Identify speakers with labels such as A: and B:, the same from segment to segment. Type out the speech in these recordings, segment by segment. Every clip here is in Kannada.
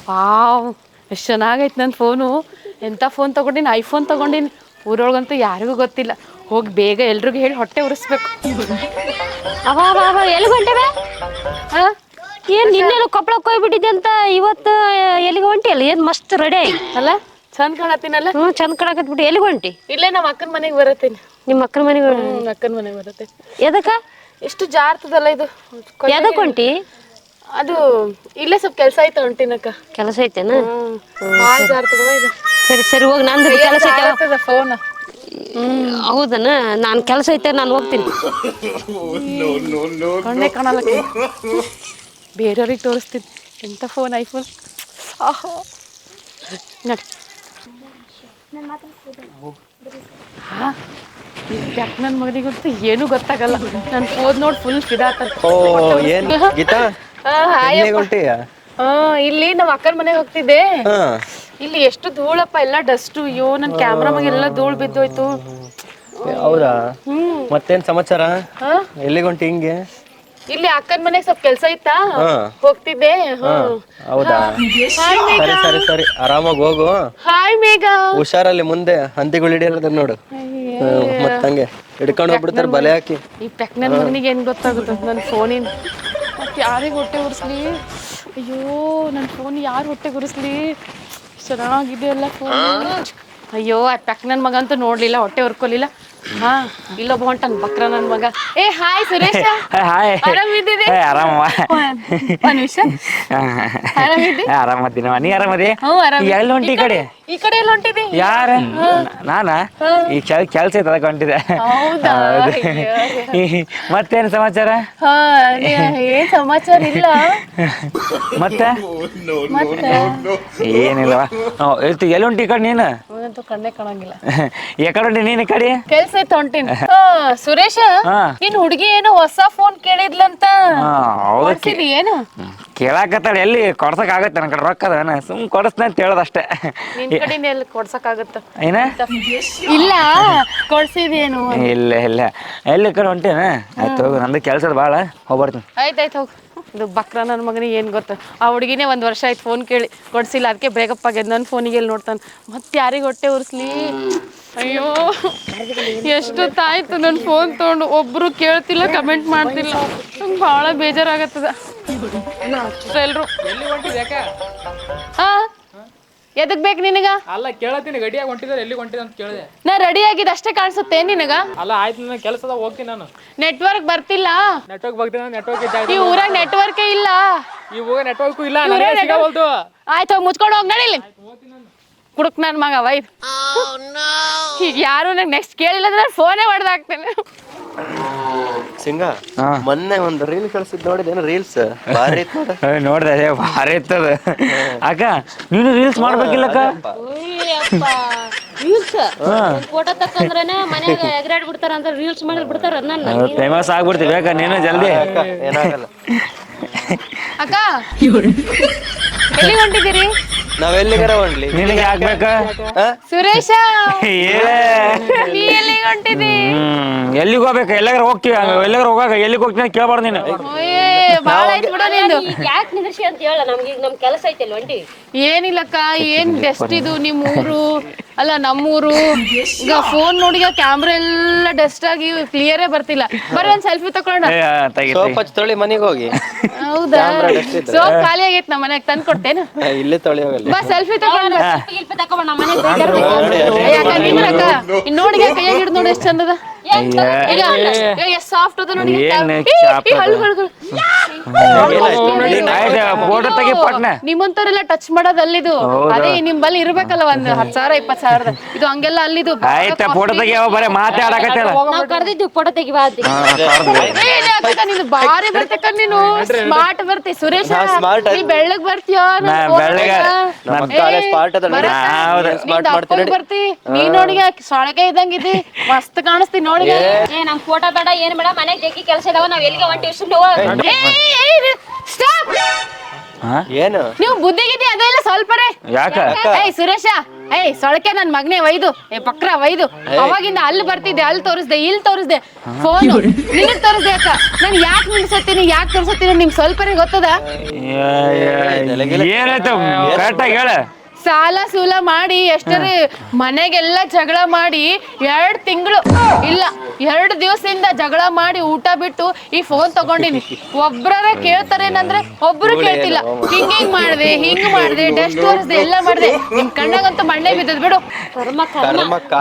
A: ವಾವ್ ಎಷ್ಟು ಚೆನ್ನಾಗೈತೆ ನನ್ನ ಫೋನು. ಎಂಥ ಫೋನ್ ತೊಗೊಂಡಿನಿ, ಐಫೋನ್ ತೊಗೊಂಡಿನಿ. ಊರೊಳಗಂತೂ ಯಾರಿಗೂ ಗೊತ್ತಿಲ್ಲ. ಹೋಗಿ ಬೇಗ ಎಲ್ರಿಗೂ ಹೇಳಿ ಹೊಟ್ಟೆ ಉರಿಸ್ಬೇಕು.
B: ಅವ ಎಲ್ಲಿಗೆ ಹೊಂಟೇವೆ?
A: ಹಾಂ
B: ಏನು ನಿನ್ನೆಲ್ಲ ಕೊಪ್ಪಳಕ್ಕೆ ಹೋಗ್ಬಿಟ್ಟಿದ್ದೆ ಅಂತ ಇವತ್ತು ಎಲ್ಲಿಗೆ ಹೊಂಟಿಯಲ್ಲ? ಏನು ಮಸ್ತ್ ರೆಡಿ ಆಗಿ
A: ಅಲ್ಲ ಚಂದ ಕಾಣತ್ತೀನಲ್ಲ.
B: ಚಂದ ಕಾಣಕತ್ಬಿಟ್ಟು ಎಲ್ಲಿಗೆ ಹೊಂಟಿ?
A: ಇಲ್ಲೇ ನಮ್ಮ ಅಕ್ಕನ ಮನೆಗೆ ಬರತ್ತೀನಿ.
B: ನಿಮ್ಮ ಅಕ್ಕನ ಮನೆಗೆ?
A: ಅಕ್ಕನ ಮನೆಗೆ ಬರುತ್ತೆ.
B: ಎದಕ್ಕ?
A: ಎಷ್ಟು ಜಾರ್ತದಲ್ಲ ಇದು.
B: ಎದಕ್ಕೆ ಹೊಂಟಿ?
A: ಅದು ಇಲ್ಲೇ ಸ್ವಲ್ಪ ಕೆಲಸ ಐತೆ ಹೊಂಟಿನಕ್ಕ.
B: ಕೆಲಸ ಐತೇನ?
A: ಭಾಳ ಜಾರ್ತದವ ಇದು.
B: ಸರಿ ಸರಿ ಹೋಗಿ ನಂದು ಕೆಲಸ ಐತೆ.
A: ಫೋನ್
B: ಹೌದನ? ನಾನು ಕೆಲಸ ಐತೆ, ನಾನು ಹೋಗ್ತೀನಿ.
A: ಕಣ್ಣೇ ಕಾಣಲ್ಲ. ಬೇರೆಯವ್ರಿಗೆ ತೋರಿಸ್ತೀನಿ ಎಂಥ ಫೋನ್, ಐಫೋನ್. ನೋಡಿ ಹಾಂ ಯಾಕೆ ನನ್ನ ಮಗನಿಗಂತೂ ಏನೂ ಗೊತ್ತಾಗಲ್ಲ. ನನ್ನ ಫೋನ್ ನೋಡಿ ಫುಲ್ ಫಿದಾತ. ಇಲ್ಲಿ ನಮ್ಮ ಅಕ್ಕನ ಮನೆಗೆ ಹೋಗ್ತಿದ್ದೆ. ಇಲ್ಲಿ ಎಷ್ಟು ಧೂಳಪ್ಪ, ಎಲ್ಲ ಡಸ್ಟು. ಅಯ್ಯೋ ನನ್ನ ಕ್ಯಾಮ್ರಾ ಮಗೆ ಎಲ್ಲ ಧೂಳು ಬಿದ್ದೋಯ್ತು.
C: ಹೌದಾ? ಮತ್ತೇನ್ ಸಮಾಚಾರ? ಎಲ್ಲಿಗೆ ಹೊಂಟಿ ಹಿಂಗೆ?
A: ಇಲ್ಲಿ ಅಕ್ಕನ ಮನೆಗೆ ಸ್ವಲ್ಪ ಕೆಲಸ ಇತ್ತಾ, ಹೋಗ್ತಿದ್ದೆ.
C: ಹೌದಾ? ಸರಿ ಸರಿ ಸರಿ, ಆರಾಮಾಗಿ ಹೋಗು.
A: ಹಾಯ್ ಮೇಘ.
C: ಹುಷಾರಲ್ಲಿ, ಮುಂದೆ ಹಂದಿಗಳು ಹಿಡಿಯಲ್ಲ ನೋಡು. ಮತ್ತಂಗೆ ಹಿಡ್ಕೊಂಡು ಹೋಗ್ಬಿಡ್ತಾರೆ ಬಲೆ ಹಾಕಿ.
A: ಈ ಪೆಕ್ ನನ್ನ ಮಗನಿಗೆ ಏನ್ ಗೊತ್ತಾಗುತ್ತೆ ನನ್ನ ಫೋನಿನ. ಮತ್ತೆ ಯಾರಿಗೆ ಹೊಟ್ಟೆ ಉರಿಸ್ಲಿ? ಅಯ್ಯೋ ನನ್ನ ಫೋನ್ ಯಾರು ಹೊಟ್ಟೆ ಉರಿಸ್ಲಿ? ಚೆನ್ನಾಗಿದೆ ಅಲ್ಲ ಫೋನ್. ಅಯ್ಯೋ ಆ ಪೆಕ್ ನನ್ನ ಮಗ ಅಂತೂ ನೋಡ್ಲಿಲ್ಲ, ಹೊಟ್ಟೆ ಉರ್ಕೊಲಿಲ್ಲ. ಹಾ ಇಲ್ಲೊಬ್ಬ ಹೊಂಟನ್ ಬಕ್ರ ನನ್ ಮಗ. ಏ ಹಾಯ್ ಸುರೇಶ.
D: ಹಾಯ್.
A: ಆರಾಮಿದ್ದೀರಿ?
D: ಆರಾಮವ.
A: ಒಂದ್ ನಿಮಿಷ. ಆರಾಮಿದ್ದಿ?
D: ಆರಾಮದಿನವ. ನೀ ಆರಾಮದಿ? ಎಲ್ಲಿ ಹೊಂಟಿ? ಈ ಕಡೆ.
A: ಈ ಕಡೆ ಎಲ್ಲಿ ಹೊಂಟಿದಿ?
D: ಯಾರ? ನಾನಾ? ಈ ಕೆಲ್ಸ ಐತೆ ಅದಕ್ಕೆ ಹೊಂಟಿದೆ.
A: ಹೌದಾ?
D: ಮತ್ತೇನ್ ಸಮಾಚಾರ?
A: ಏನ್ ಸಮಾಚಾರ ಇಲ್ಲ.
D: ಮತ್ತೆ ಏನಿಲ್ಲವ. ಎಲ್ಲಿ ಹೊಂಟಿ ಈ ಕಡೆ ನೀನು?
A: ಕಣ್ಣೆ ಕಾಣಂಗಿಲ್ಲ.
D: ಯಾಕಡೆ ಹೊಂಟಿ ನೀನ್? ಈ ಕಡೆ
A: ಕೆಲ್ಸ ಐತೆ ಹೊಂಟಿನ. ಸುರೇಶ, ನಿನ್ ಹುಡುಗಿ ಏನೋ ಹೊಸ ಫೋನ್ ಕೇಳಿದ್ಲಂತ. ಏನು
D: ಕೇಳಾಕತ್ತಾಳ? ಎಲ್ಲಿ ಕೊಡ್ಸಕ್ ಆಗತ್ತೆ? ನನ್ನ ಕಡೆ ರೊಕ್ಕ ಅದ, ಸುಮ್ ಕೊಡಸ್ನ ಅಂತ ಹೇಳೋದಷ್ಟೇ.
A: ನಿನ್ ಕಡೆಯಿಂದ ಎಲ್ಲಿ ಕೊಡ್ಸಕ್ ಆಗತ್ತ?
D: ಏನ
A: ಇಲ್ಲ ಕೊಡ್ಸಿದೇನು?
D: ಇಲ್ಲ ಇಲ್ಲ, ಎಲ್ಲಿ ಕಡೆ ಹೊಂಟೇನ? ಆಯ್ತು ಹೋಗು, ನಂದು ಕೆಲ್ಸದ ಭಾಳ, ಹೋಗ್ಬರ್ತೀನಿ.
A: ಆಯ್ತಾಯ್ತು ಹೋಗು. ಇದು ಬಕ್ರ ನನ್ನ ಮಗನಿಗೆ ಏನು ಗೊತ್ತ? ಆ ಹುಡುಗಿನೇ 1 ವರ್ಷ ಆಯ್ತು ಫೋನ್ ಕೇಳಿ ಕೊಡ್ಸಿಲ್ಲ, ಅದಕ್ಕೆ ಬ್ರೇಕಪ್ ಆಗ್ಯದ. ನನ್ನ ಫೋನಿಗೆ ಎಲ್ಲಿ ನೋಡ್ತಾನೆ ಮತ್ತೆ ಯಾರಿಗೆ ಹೊಟ್ಟೆ ಉರಿಸ್ಲಿ? ಅಯ್ಯೋ ಎಷ್ಟೊತ್ತಾಯ್ತು ನನ್ನ ಫೋನ್ ತೊಗೊಂಡು, ಒಬ್ರು ಕೇಳ್ತಿಲ್ಲ, ಕಮೆಂಟ್ ಮಾಡ್ತಿಲ್ಲ. ನಂಗೆ ಭಾಳ ಬೇಜಾರಾಗತ್ತದ. ಎಲ್ರು ಹಾ ಎದಕ್ ಬೇಕು ನಿನಗ?
E: ಅಲ್ಲ ಕೇಳತ್ತೀನಿ, ಗಡಿಯಾಗಿ ಹೊಂಟಿದ್ದಾರೆ, ಎಲ್ಲಿ ಹೊಂಟಿದೆ ಅಂತ ಕೇಳಿದೆ.
A: ನಾ ರೆಡಿ ಆಗಿದ್ದು ಅಷ್ಟೇ ಕಾಣಿಸುತ್ತೆ ನಿನಗ?
E: ಅಲ್ಲ ಆಯ್ತು, ನನ್ನ ಕೆಲಸದ ಹೋಗ್ತೀನಿ ನಾನು.
A: ನೆಟ್ವರ್ಕ್ ಬರ್ತಿಲ್ಲ.
E: ನೆಟ್ವರ್ಕ್ ಬರ್ತೀನಿ, ನೆಟ್ವರ್ಕ್
A: ಈ ಊರಾಗ ನೆಟ್ವರ್ಕೇ ಇಲ್ಲ.
E: ಈ ಊರಾಗ ನೆಟ್ವರ್ಕು ಇಲ್ಲ, ಸಿಗವಲ್ದು.
A: ಆಯ್ತು ಮುಚ್ಕೊಂಡು ಹೋಗಿ ನಡೀಲಿ. ಕುಡುಕ್ ನನ್ನ ಮಗ ವೈ. ಈಗ ಯಾರು ನಂಗೆ ನೆಕ್ಸ್ಟ್ ಕೇಳಿಲ್ಲ ಅಂದ್ರೆ ಫೋನೇ ಹೊಡೆದಾಕ್ತೇನೆ.
C: ಸಿಂಗ, ಮೊನ್ನೆ ಒಂದು ರೀಲ್ ಕಳ್ಸಿದ್ ನೋಡಿದೇನು? ರೀಲ್ಸ್ ಭಾರಿ ಇತ್ತು.
D: ನೋಡ್ದೆ, ಭಾರಿ ಇತ್ತದ. ಅಕ್ಕ ನೀನು ರೀಲ್ಸ್ ಮಾಡ್ಬೇಕಿಲ್ಲಕ್ಕ?
B: ಫೋಟೋ ತಕ್ಕಂದ್ರೇನೆ ಮನ್ಯಾಗ ಎಗರಾಡ್ ಬಿಡ್ತಾರ ಅಂತ ರೀಲ್ಸ್ ಮಾಡಿ ಬಿಡ್ತಾರ. ನನ್ನ
D: ಫೇಮಸ್ ಆಗ್ಬಿಡ್ತೀವಿ ಬೇಕಾ ನೀನು ಜಲ್ದಿ?
C: ಏನಾಗಲ್ಲ
A: ಅಕ್ಕ. ಎಲ್ಲಿ ಹೊಂಟಿದ್ದೀರಿ?
C: ನಾವೆಲ್ಲಿಗಾರ ಹೊಂಟ್ಲಿ,
D: ನಿನಗೆ ಆಗ್ಬೇಕ?
A: ಸುರೇಶ ನೀ ಎಲ್ಲಿಗೆ ಹೊಂಟಿದಿ?
D: ಎಲ್ಲಿಗೆ ಹೋಗ್ಬೇಕು? ಎಲ್ಲಾರ ಹೋಗ್ತೀವಿ, ಎಲ್ಲಾರ ಹೋಗಾಕ ಎಲ್ಲಿಗೆ ಹೋಗ್ತೀನಿ ಕೇಳ್ಬಾರ್ದು ನೀನು.
A: ಬಾಳ ಆಯ್ತು ಬಿಡು ನಿಂದು.
B: ಯಾಕೆ ನಿಂದ್ರಿಸಿ ಅಂತ ಹೇಳ, ನಮ್ಗೆ ನಮ್ ಕೆಲಸ ಐತೆ ಹೊಂಟಿ.
A: ಏನಿಲ್ಲಕ್ಕ, ಏನ್ ಡಸ್ಟ್ ಇದು ನಿಮ್ಮ ಊರು ಅಲ್ಲ ನಮ್ಮೂರು. ಈಗ ಫೋನ್ ನೋಡಿ ಕ್ಯಾಮ್ರಾ ಎಲ್ಲ ಡಸ್ಟ್ ಆಗಿ ಕ್ಲಿಯರೇ ಬರ್ತಿಲ್ಲ. ಬರೀ ಒಂದ್ ಸೆಲ್ಫಿ ತಕೊಳ್ಳೋಣ.
C: ತೊಳಿ ಮನೆಗೆ ಹೋಗಿ.
A: ಹೌದಾ? ಸೋಪ್ ಖಾಲಿ ಆಗೈತ್ ನಮ್ಮ ಮನೆಗೆ, ತಂದು ಕೊಡ್ತೇನೆ.
C: ಇಲ್ಲೇ ತೊಳಿ ಹೋಗಲ್ಲ.
A: ಬಾ ಸೆಲ್ಫಿ ತಗೊಂಡ
B: ತಕೊಂಡ್ ನಮ್ಮ ಮನೆಗೆ
A: ನೋಡಿ ಕೈಯಾಗ ಹಿಡಿದು ನೋಡಿ ಎಷ್ಟು ಚಂದದ. ಸಾಫ್ಟ್ ಅದ ನೋಡಿ. ನಿಮ್ಮಂತವ್ರೆಲ್ಲ ಟಚ್ ಮಾಡೋದು ಅಲ್ಲಿದು. ಅದೇ ನಿಮ್ ಬಲ್ಲಿ ಇರ್ಬೇಕಲ್ಲ ಒಂದ್ 10,000 20,000. ಇದು ಹಂಗೆಲ್ಲ ಅಲ್ಲಿದು.
D: ಫೋಟೋ ತೆಗಿಯೋ ಬರೀ ಮಾತಾಡಕತ್ತಲ್ಲ.
B: ನಾವು ಕರೆದಿದ್ದು ಫೋಟೋ ತೆಗಿವಾ ಅಂತ.
A: ನೀನು ಬಾರಿ ಬರ್ತಕ್ಕ, ನೀನು ಸ್ಮಾರ್ಟ್ ಬರ್ತಿ ಸುರೇಶ. ನೀ ಬೆಳ್ಳಗ್ ಬರ್ತೀಯೋ? ಬರ್ತಿ ನೀ ನೋಡಿ ಸೊಳಗೆ ಇದ್ದಂಗಿದ್ದಿ, ಮಸ್ತ್ ಕಾಣಿಸ್ತಿ ನೋಡಿ.
B: ನಮ್ ಫೋಟೋ ಬೇಡ ಏನ್ ಬೇಡ, ಮನೆಗೆ ಜಗ್ಗಿ ಕೆಲಸ ಇದಾವ, ನಾವ್ ಎಲ್ಲಿಗೆ ಹೊಂಟಿವಿ?
A: ಸ್ಟಾಪ್.
C: ಏನು
A: ನೀವು ಬುದ್ಧಿಗಿದ್ದಿ ಅದೆಲ್ಲ ಸ್ವಲ್ಪರೇ.
D: ಯಾಕ
A: ಸುರೇಶ ಏಯ್ ಸೊಳಕೆ ನನ್ ಮಗನೇ ಒಯ್ದು ಪಕ್ರ ಒಯ್ದು ಅವಾಗಿಂದ ಅಲ್ಲಿ ಬರ್ತಿದ್ದೆ ಅಲ್ಲಿ ತೋರಿಸ್ದೆ ಇಲ್ಲಿ ತೋರಿಸ್ದೆ ಫೋನು ನಿನಗ್ ತೋರಿಸ್ದೆ ಅಕ್ಕ ನಾನು ಯಾಕೆ ನಿಲ್ಸತ್ತೀನಿ ಯಾಕೆ ತೋರ್ಸತ್ತೀನಿ ನಿಮ್ಗೆ ಸ್ವಲ್ಪನೇ ಗೊತ್ತದ
D: ಏನಾಯ್ತು ಕರೆಕ್ಟಾಗಿ ಹೇಳ.
A: ಸಾಲ ಸೂಲ ಮಾಡಿ ಎಷ್ಟರೇ ಮನೆಗೆಲ್ಲ ಜಗಳ ಮಾಡಿ 2 ತಿಂಗಳು ಇಲ್ಲ 2 ದಿವಸದಿಂದ ಜಗಳ ಮಾಡಿ ಊಟ ಬಿಟ್ಟು ಈ ಫೋನ್ ತಗೊಂಡಿನಿ. ಒಬ್ರರ ಕೇಳ್ತಾರೇನಂದ್ರೆ ಒಬ್ರು ಕೇಳ್ತಿಲ್ಲ. ಹಿಂಗ್ ಮಾಡ್ದೆ ಡಸ್ಟ್ ತೋರಿಸ್ದೆ ಎಲ್ಲ ಮಾಡ್ದೆ ನಿಮ್ ಕಣ್ಣಾಗಂತೂ ಮಣ್ಣೆ ಬಿದ್ದದ್ ಬಿಡು.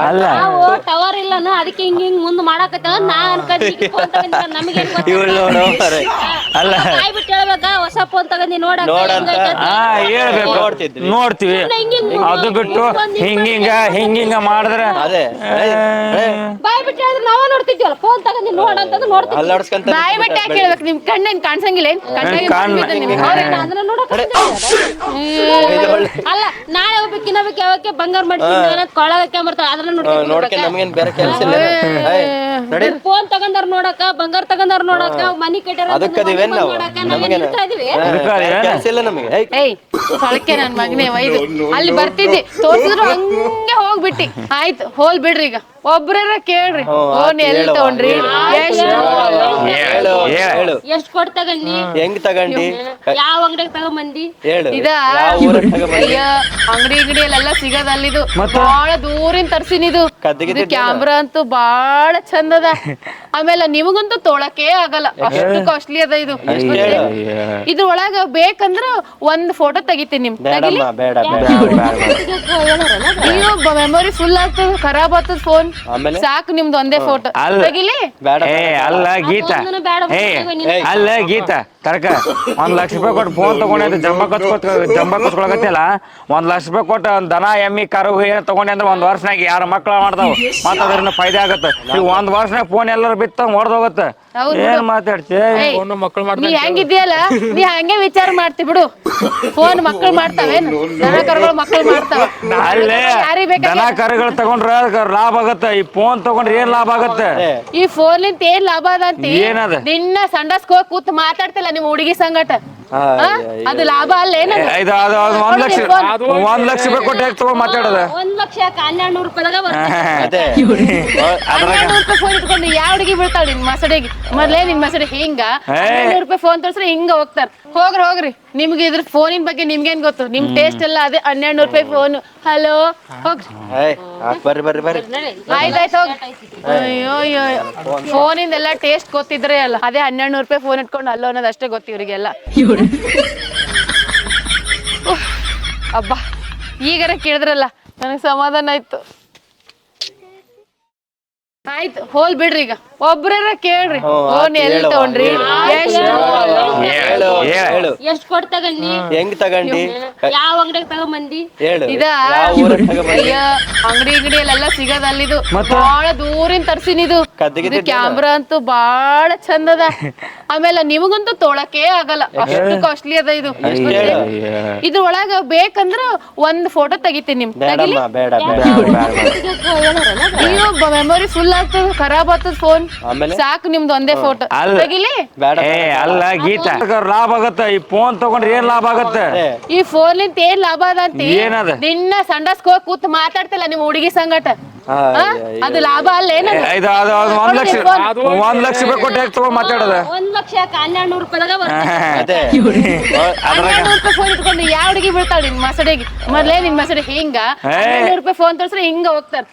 D: ಅಲ್ಲ
B: ನಾವು ಟವರ್ ಇಲ್ಲನು ಅದಕ್ಕೆ ಹಿಂಗ್ ಮುಂದ್ ಮಾಡಾಕತ್ತ ನಾ ಅನ್ಕೊಂಡಿ ಫೋನ್ ತಗೊಂಡ ನಮಗೆ
D: ಅಲ್ಲ
B: ಕಾಯ್ ಬಿಟ್ಟು ಹೇಳ್ಬೇಕಾ ಹೊಸ ಫೋನ್ ತಗೊಂಡಿ ನೋಡಕ್
D: ಹೇಳ್ಬೇಕು ನೋಡ್ತೀವಿ. ಅದು ಬಿಟ್ಟು ಹಿಂಗಿಂಗ ಮಾಡಿದ್ರೆ
C: ಅದೇ
B: ಬಾಯ್ ಬಿಟ್ಟು ಹೇಳಿದ್ರೆ ನಾವ ನೋಡ್ತಿದ್ವಲ್ಲ ಫೋನ್ ತಗೊಂಡಿ ನೋಡಂತಂದು ನೋಡ್ತಿದ್ವಿ.
C: ಅಲ್ಲಾಡ್ಸ್ಕೊಂತ
A: ಬಾಯಿ ಬಟ್ಟೆ ಯಾಕೆ ಹೇಳ್ಬೇಕು ನಿಮ್ ಕಣ್ಣೇನ್ ಕಾಣ್ಸಂಗಿಲ್ಲ ಏನ್
B: ಅದನ್ನ ನೋಡಕ್ ಅಲ್ಲ ನಾಳೆ ಹೋಗ್ಬೇಕಿನ್ನ ಯಾವಕ್ಕೆ ಬಂಗಾರ ಮಾಡ್ತೀನಿ ಕೊಳಗಕ್ಕೆ ಬರ್ತಾವ ಅದನ್ನ
C: ನೋಡ್ಕೊಂಡು ನಮಗೇನ್ ಬೇರೆ ಕೆಲಸ ಇಲ್ಲ. ನಡಿ
B: ಫೋನ್ ತಗೊಂಡಾರ ನೋಡಕ ಬಂಗಾರ ತಗೊಂಡಾರ ನೋಡಕ ಮನಿ ಕಟ್ಟಾರ
C: ಅದಕ್ಕದಿವೇನ್ ನಾವು ನಮಗೇನ ಕೆಲಸ ಇಲ್ಲ ನಮಗೆ.
A: ಏಯ್ ಸೊಳಕೆ ನನ್ ಮಗನೇ ಒಯ್ದು ಅಲ್ಲಿ ಬರ್ತಿದ್ದಿ ತೋರ್ಸಿದ್ರು ಹಂಗೆ ಹೋಗ್ಬಿಟ್ಟಿ. ಆಯ್ತು ಹೋಲ್ ಬಿಡ್ರಿ ಈಗ ಒಬ್ರರ ಕೇಳ್ರಿ ಫೋನ್ ಎಲ್ಲಿ ತಗೊಂಡ್ರಿ
C: ಹೇಳು ಹೇಳು
B: ಎಷ್ಟ್ ಕೊಟ್ಟು ತಗೊಂಡಿ
C: ಹೆಂಗ್ ತಗೊಂಡಿ
B: ಯಾವ ಅಂಗಡಿಗೆ ತಗೊಂಬಂದಿ
C: ಹೇಳು
A: ಇದ ಅಯ್ಯ ಅಂಗಡಿಯಲ್ಲೆಲ್ಲ ಸಿಗದ ಅಲ್ಲಿದು ಬಾಳ ದೂರಿನ ತರ್ಸಿನಿದು ಕ್ಯಾಮ್ರಾ ಅಂತೂ ಬಾಳ ಚಂದದ. ಆಮೇಲೆ ನಿಮಗಂತೂ ತೊಳಕೆ ಆಗಲ್ಲ ಅಷ್ಟು ಕಾಸ್ಟ್ಲಿ ಅದ ಇದು. ಇದ್ರ ಒಳಗ ಬೇಕಂದ್ರ ಒಂದ್ ಫೋಟೋ ತೆಗಿತೀನಿ ನಿಮ್ ತೆಗಿಲಿ. ನೀವು ಮೆಮೊರಿ ಫುಲ್ ಆಗ್ತದ ಖರಾಬ್ ಆಗ್ತದ ಫೋನ್ ಸಾಕು ನಿಮ್ದು ಒಂದೇ ಫೋಟೋ ತೆಗಿಲಿ.
D: ಅಲ್ಲ ಗೀತಾ ಅಲ್ಲ ಗೀತಾ ತರಕ 1 ಲಕ್ಷ ರೂಪಾಯಿ ಕೊಟ್ಟು ಫೋನ್ ತಗೊಂಡೆ ಜಂಬ ಕಚ್ಕೊಳಕತ್ತಿಲ್ಲ. 1 ಲಕ್ಷ ರೂಪಾಯಿ ಕೊಟ್ಟು ದನ ಎಮ್ಮಿ ಕರು ಏನ ತಗೊಂಡೆ ಅಂದ್ರೆ 1 ವರ್ಷನಾಗ 2 ಮಕ್ಳ ಮಾಡ್ತಾವ ಮತ್ತ ಅದ್ರಿಂದ ಫೈದೆ ಆಗತ್ತ. ಈಗ 1 ವರ್ಷನಾಗ ಫೋನ್ ಎಲ್ಲರೂ ಬಿತ್ತ ಹೊಡೆದೋಗತ್ತ. ಏನ್ ಮಾತಾಡ್ತಿ
E: ಮಕ್ಕಳು
A: ನೀ ಹೆಂಗಿದ್ಯಲ್ಲ ನೀ ಹಂಗೆ ವಿಚಾರ ಮಾಡ್ತಿ ಬಿಡು. ಫೋನ್ ಮಕ್ಕಳು ಮಾಡ್ತಾವೇನು ದನ ಕರುಗಳು ಮಕ್ಕಳು ಮಾಡ್ತಾವ.
D: ಅಲ್ಲೇ ದನ ಕರುಗಳು ತಗೊಂಡ್ರ ಲಾಭ ಆಗತ್ತ. ಈ ಫೋನ್ ತಗೊಂಡ್ರೆ ಏನ್ ಲಾಭ ಆಗತ್ತ?
A: ಈ ಫೋನ್ ಲಿಂತ ಏನ್ ಲಾಭ ಅದಂತಿ
D: ಏನದ
A: ನಿನ್ನ ಸಂಡಸ್ಕೋ ಕೂತ್ ಮಾತಾಡ್ತಿಲ್ಲ ನಿಮ್ ಹುಡುಗಿ ಸಂಗಟ ಅದು ಲಾಭ ಅಲ್ಲ ಏನದು?
D: 1 ಲಕ್ಷ ರೂಪಾಯಿ ಕೊಟ್ಟು ಹೇಗೆ ತಗೊಂಡ್ ಮಾತಾಡೋದ?
B: 1 ಲಕ್ಷ 1200 ರೂಪಾಯಿದಾಗ
C: ಅದೇ
A: 1200 ರೂಪಾಯಿ ಫೋನ್ ಇಟ್ಕೊಂಡು ಯಾವ ಹುಡುಗಿ ಬೀಳ್ತಾಳ ನಿನ್ ಮಸಡಿಗೆ? ಮೊದ್ಲೇ ನಿನ್ ಮಸಡಿ ಹಿಂಗ 1200 ರೂಪಾಯಿ ಫೋನ್ ತೋರ್ಸ್ರೆ ಹಿಂಗ ಹೋಗ್ತಾರ. ಹೋಗ್ರಿ ನಿಮ್ಗೆ ಇದ್ರ ಫೋನಿನ ಬಗ್ಗೆ ನಿಮ್ಗೇನ್ ಗೊತ್ತು? ನಿಮ್ ಟೇಸ್ಟ್ ಎಲ್ಲ ಅದೇ 1200 ರೂಪಾಯಿ ಫೋನ್. ಹಲೋ ಹೋಗ್ರಿ
C: ಬರ್ರಿ
A: ಆಯ್ತಾಯ್ತು ಹೋಗಿ. ಅಯ್ಯೋ ಫೋನಿಂದೆಲ್ಲ ಟೇಸ್ಟ್ ಗೊತ್ತಿದ್ರೆ ಅಲ್ಲ ಅದೇ 1200 ರೂಪಾಯಿ ಫೋನ್ ಇಟ್ಕೊಂಡು ಅಲ್ಲೋ ಅನ್ನೋದು ಅಷ್ಟೇ ಗೊತ್ತು ಇವ್ರಿಗೆಲ್ಲ. ಅಬ್ಬಾ ಈಗಾರ ಕೇಳಿದ್ರಲ್ಲ ನನಗೆ ಸಮಾಧಾನ ಆಯ್ತು. ಆಯ್ತು ಹೋಲ್ ಬಿಡ್ರಿ ಈಗ ಒಬ್ರರ ಕೇಳ್ರಿ ಫೋನ್ ಎಲ್ಲಿ ತಗೊಂಡ್ರಿ
C: ಹೇಳು
B: ಎಷ್ಟ್ ಕೊಟ್ಟು ತಗೊಂಡಿ
C: ಹೆಂಗ್ ತಗೊಂಡಿ
B: ಯಾವ ಅಂಗಡಿಗೆ ತಗೊಂಬಂದಿ
C: ಹೇಳು
A: ಇದ ಅಯ್ಯ ಅಂಗಡಿಯಲ್ಲೆಲ್ಲ ಸಿಗದ ಅಲ್ಲಿದು ಬಾಳ ದೂರಿನ ತರ್ಸಿನಿದು. ಕ್ಯಾಮ್ರಾ ಅಂತೂ ಬಾಳ ಚಂದದ. ಆಮೇಲೆ ನಿಮಗಂತೂ ತೊಳಕೆ ಆಗಲ್ಲ ಅಷ್ಟು ಕಾಸ್ಟ್ಲಿ ಅದ ಇದು. ಇದ್ರ ಒಳಗ ಬೇಕಂದ್ರ ಒಂದ್ ಫೋಟೋ ತೆಗಿತೀನಿ ನಿಮ್ ತೆಗಿಲಿ. ನೀವು ಮೆಮೊರಿ ಫುಲ್ ಆಗ್ತದ ಖರಾಬ್ ಆಗ್ತದ ಫೋನ್ ಸಾಕು ನಿಮ್ದು ಒಂದೇ ಫೋಟೋ ತೆಗಿಲಿ.
D: ಅಲ್ಲ ಗೀತಾ ಲಾಭ ಆಗತ್ತ. ಈ ಫೋನ್ ತಗೊಂಡ್ರೆ ಏನ್ ಲಾಭ ಆಗತ್ತ?
A: ಈ ಫೋನ್ ಲಿಂತ ಏನ್ ಲಾಭ ಅದಂತಿ
D: ಏನದ?
A: ನಿನ್ನ ಸಂಡಸ್ಕೋ ಕೂತ್ ಮಾತಾಡ್ತಿಲ್ಲ ನಿಮ್ ಹುಡುಗಿ ಸಂಗಟ ಅದು ಲಾಭ ಅಲ್ಲ ಏನದು?
D: 1 ಲಕ್ಷ ರೂಪಾಯಿ ಕೊಟ್ಟು ಹೇಗೆ ತಗೊಂಡ್ ಮಾತಾಡೋದ?
B: 1 ಲಕ್ಷ 1200 ರೂಪಾಯಿದಾಗ
C: ಅದೇ
A: 1200 ರೂಪಾಯಿ ಫೋನ್ ಇಟ್ಕೊಂಡು ಯಾವ ಹುಡುಗಿ ಬೀಳ್ತಾಳ ನಿನ್ ಮಸಡಿಗೆ? ಮೊದ್ಲೇ ನಿನ್ ಮಸಡಿ ಹಿಂಗ 1200 ರೂಪಾಯಿ ಫೋನ್ ತೋರ್ಸ್ರೆ ಹಿಂಗ ಹೋಗ್ತಾರ.